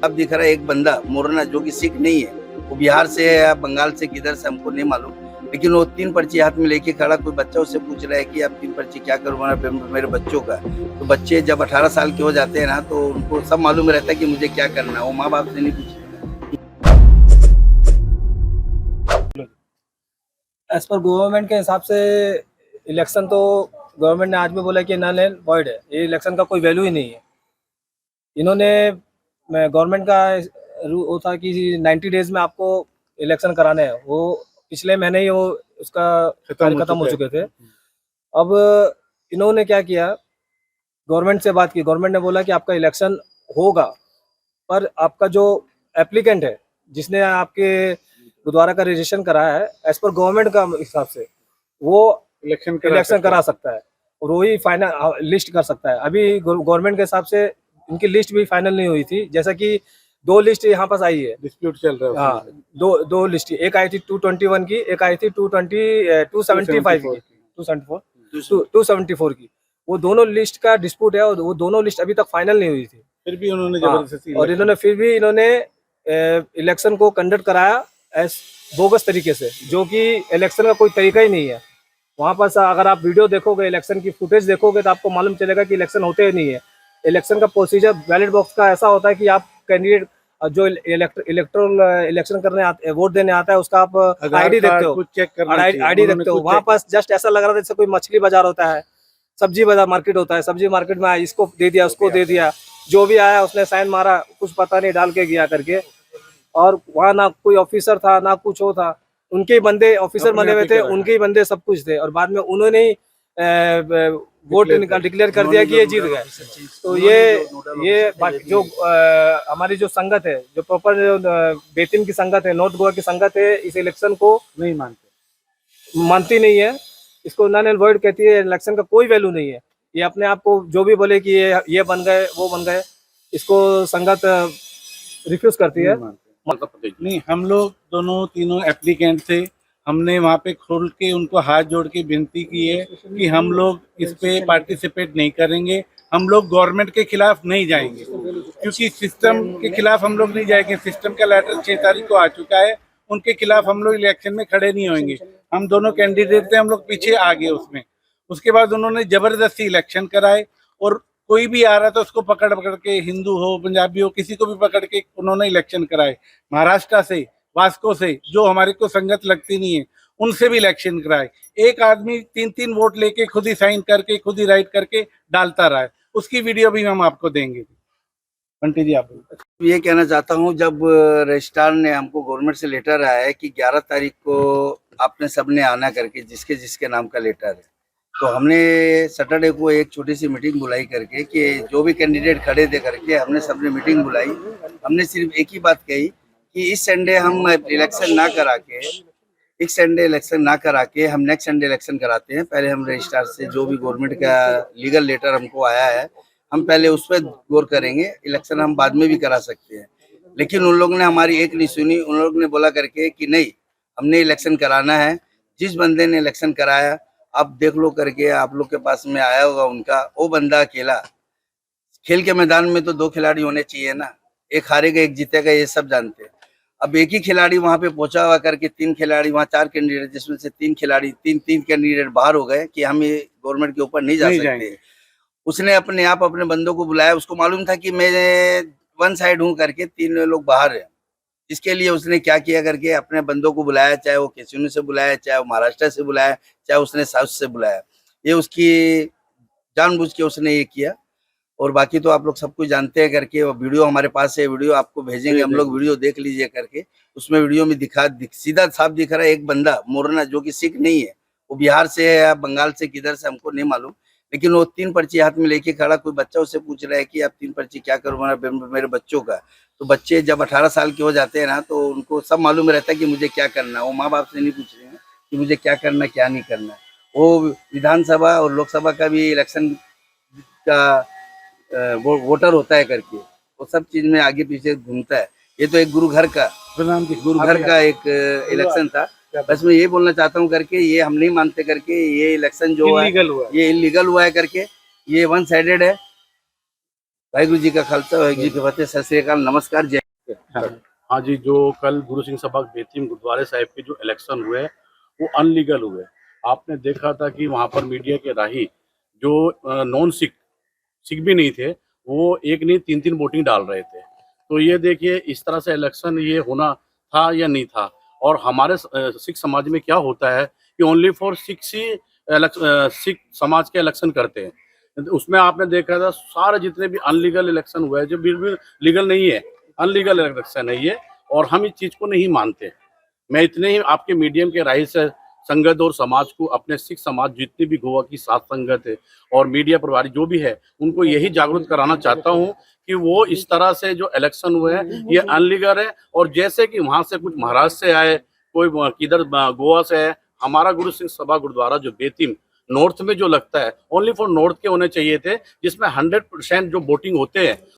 अब दिख रहा है एक बंदा मोरना जो कि सिख नहीं है, वो बिहार से है या बंगाल से किधर से हमको नहीं मालूम, लेकिन वो 3 पर्ची हाथ में लेके खड़ा, कोई बच्चा उससे पूछ रहा है कि आप 3 पर्ची क्या करूँगा मेरे बच्चों का। तो बच्चे जब 18 साल के हो जाते हैं ना, तो उनको सब मालूम रहता है कि मुझे क्या करना है, वो माँ बाप से नहीं पूछते। एज पर गवर्नमेंट के हिसाब से इलेक्शन तो गवर्नमेंट ने आज भी बोला कि नल एंड वॉइड है, ये इलेक्शन का कोई वैल्यू ही नहीं है। इन्होंने गवर्नमेंट का वो था कि 90 डेज में आपको इलेक्शन कराने हैं, वो पिछले महीने ही वो उसका कार्य खत्म हो चुके थे। अब इन्होंने क्या किया, गवर्नमेंट से बात की, गवर्नमेंट ने बोला कि आपका इलेक्शन होगा, पर आपका जो एप्लीकेंट है जिसने आपके गुरुद्वारा का रजिस्ट्रेशन कराया है, एज पर गवर्नमेंट का हिसाब से वो इलेक्शन करा सकता है और वही फाइनल लिस्ट कर सकता है। अभी गवर्नमेंट के हिसाब से इनकी लिस्ट भी फाइनल नहीं हुई थी, जैसा कि 2 लिस्ट यहाँ पास आई है, डिस्प्यूट चल रहा है। हाँ, दो लिस्ट, एक आई थी 221 की, एक आई थी 275 की, 274 की। वो दोनों लिस्ट का डिस्प्यूट है और वो दोनों लिस्ट अभी तक फाइनल नहीं हुई थी। फिर भी उन्होंने जबरदस्ती और इन्होंने इलेक्शन को कंडक्ट कराया एस बोगस तरीके से, जो कि इलेक्शन का कोई तरीका ही नहीं है। वहाँ पर अगर आप वीडियो देखोगे, इलेक्शन की फुटेज देखोगे, तो आपको मालूम चलेगा कि इलेक्शन होते ही नहीं है। इलेक्शन का प्रोसीजर बैलेट बॉक्स का ऐसा होता है कि आप कैंडिडेट जो इलेक्ट्रल इलेक्शन करने आते, वोट देने आता है, उसका आप आईडी देखते हो, आईडी देखते हो। वहाँ पास जस्ट ऐसा लग रहा था जैसे कोई मछली बाजार होता है, सब्जी बाजार मार्केट होता है, सब्जी मार्केट में इसको दे दिया, उसको दे दिया, जो भी आया उसने साइन मारा, कुछ पता नहीं डाल के गया करके। और वहाँ ना कोई ऑफिसर था ना कुछ हो था, उनके ही बंदे ऑफिसर बने हुए थे, उनके ही बंदे सब कुछ थे, और बाद में उन्होंने ही वोट डिक्लेयर कर दिया कि ये जीत गए। तो ये जो हमारी जो संगत है, जो प्रॉपर बेतिन की संगत है, नॉर्थ गोवा की संगत है, इस इलेक्शन को नहीं मानती नहीं है, इसको नल एंड वॉइड कहती है। इलेक्शन का कोई वैल्यू नहीं है। ये अपने आप को जो भी बोले कि ये बन गए वो बन गए, इसको संगत रिफ्यूज करती है। नहीं, हम लोग दोनों तीनों एप्लीकेंट थे, हमने वहाँ पे खोल के उनको हाथ जोड़ के विनती की है कि हम लोग इस पे पार्टिसिपेट नहीं करेंगे, हम लोग गवर्नमेंट के खिलाफ नहीं जाएंगे, क्योंकि सिस्टम के खिलाफ हम लोग नहीं जाएंगे। सिस्टम का लेटर 6 तारीख को आ चुका है, उनके खिलाफ हम लोग इलेक्शन में खड़े नहीं होंगे। हम दोनों कैंडिडेट थे, हम लोग पीछे आ गए उसमें। उसके बाद उन्होंने जबरदस्ती इलेक्शन कराए, और कोई भी आ रहा था उसको पकड़ पकड़ के, हिंदू हो पंजाबी हो, किसी को भी पकड़ के उन्होंने इलेक्शन कराए। महाराष्ट्र से, वास्को से, जो हमारे को संगत लगती नहीं है, उनसे भी इलेक्शन कराए। एक आदमी 3-3 वोट लेके खुद ही साइन करके, खुद ही राइट करके डालता रहा है। उसकी वीडियो भी हम आपको देंगे। पंटी जी, आप ये कहना चाहता हूँ, जब रजिस्ट्रार ने हमको गवर्नमेंट से लेटर आया है कि 11 तारीख को आपने सबने आना करके, जिसके जिसके नाम का लेटर है, तो हमने सैटरडे को एक छोटी सी मीटिंग बुलाई करके कि जो भी कैंडिडेट खड़े थे करके हमने सबने मीटिंग बुलाई। हमने सिर्फ एक ही बात कही कि इस संडे हम इलेक्शन ना करा के, इस संडे इलेक्शन ना करा के हम नेक्स्ट संडे इलेक्शन कराते हैं। पहले हम रजिस्ट्रार से जो भी गवर्नमेंट का लीगल लेटर हमको आया है, हम पहले उस पर गौर करेंगे, इलेक्शन हम बाद में भी करा सकते हैं। लेकिन उन लोगों ने हमारी एक नहीं सुनी। उन लोगों ने बोला करके कि नहीं, हमने इलेक्शन कराना है। जिस बंदे ने इलेक्शन कराया, आप देख लो करके, आप लोग के पास में आया होगा उनका, वो बंदा अकेला। खेल के मैदान में तो 2 खिलाड़ी होने चाहिए ना, एक हारेगा एक जीतेगा, ये सब जानते हैं। अब एक ही खिलाड़ी वहां पे पहुंचा हुआ करके 3 खिलाड़ी, वहां 4 कैंडिडेट, जिसमें से 3 खिलाड़ी, 3 कैंडिडेट बाहर हो गए कि हम ये गवर्नमेंट के ऊपर नहीं जा सकते। उसने अपने आप अपने बंदों को बुलाया, उसको मालूम था कि मैं वन साइड हूँ करके, 3 लोग बाहर है। इसके लिए उसने क्या किया करके अपने बंदों को बुलाया, चाहे वो केसुनी से बुलाया, चाहे वो महाराष्ट्र से बुलाया, चाहे उसने साउथ से बुलाया। ये उसकी जानबूझ के उसने ये किया। और बाकी तो आप लोग सब कुछ जानते हैं करके, वो वीडियो हमारे पास है, वीडियो आपको भेजेंगे हम लोग, वीडियो देख लीजिए करके। उसमें वीडियो में सीधा साफ दिख रहा है एक बंदा मोरना जो कि सिख नहीं है, वो बिहार से है या बंगाल से किधर से हमको नहीं मालूम, लेकिन वो 3 पर्ची हाथ में लेके खड़ा, कोई बच्चा उससे पूछ रहा है कि आप 3 पर्ची क्या करूँगा मेरे बच्चों का। तो बच्चे जब 18 साल के हो जाते हैं ना, तो उनको सब मालूम रहता है कि मुझे क्या करना है। वो माँ बाप से नहीं पूछ रहे हैं कि मुझे क्या करना है क्या नहीं करना है। वो विधानसभा और लोकसभा का भी इलेक्शन का वोटर होता है करके, वो सब चीज में आगे पीछे घूमता है। ये तो एक गुरु घर का एक इलेक्शन था। बस मैं ये बोलना चाहता हूँ करके, ये हम नहीं मानते करके, ये इलेक्शन जो है ये इलीगल हुआ है करके, ये वन साइडेड है। वाहिगुरु जी का खालसा वाहिगुरु जी की फतेह। सत श्री अकाल, नमस्कार, जय। हाँ जी, जो कल गुरु सिंह सभा बेतिम गुरुद्वारे साहिब के जो इलेक्शन हुए वो अनलीगल हुए। आपने देखा था कि वहाँ पर मीडिया के राही जो नॉन सिख सिख भी नहीं थे, वो एक नहीं 3-3 वोटिंग डाल रहे थे। तो ये देखिए इस तरह से इलेक्शन ये होना था या नहीं था। और हमारे सिख समाज में क्या होता है कि ओनली फॉर सिक्स ही सिख समाज के इलेक्शन करते हैं। उसमें आपने देखा था सारे जितने भी अनलीगल इलेक्शन हुए हैं, जो बिल्कुल लीगल नहीं है, अनलीगल इलेक्शन है ये, और हम इस चीज़ को नहीं मानते। मैं इतने ही आपके मीडियम के राही से संगत और समाज को, अपने सिख समाज जितनी भी गोवा की सात संगत है और मीडिया प्रभारी जो भी है, उनको यही जागरूक कराना चाहता हूँ कि वो इस तरह से जो इलेक्शन हुए हैं ये अनलीगल है। और जैसे कि वहाँ से कुछ महाराष्ट्र से आए, कोई किधर गोवा से है, हमारा गुरु सिंह सभा गुरुद्वारा जो बेतिम नॉर्थ में जो लगता है, ओनली फॉर नॉर्थ के होने चाहिए थे, जिसमें 100% जो वोटिंग होते हैं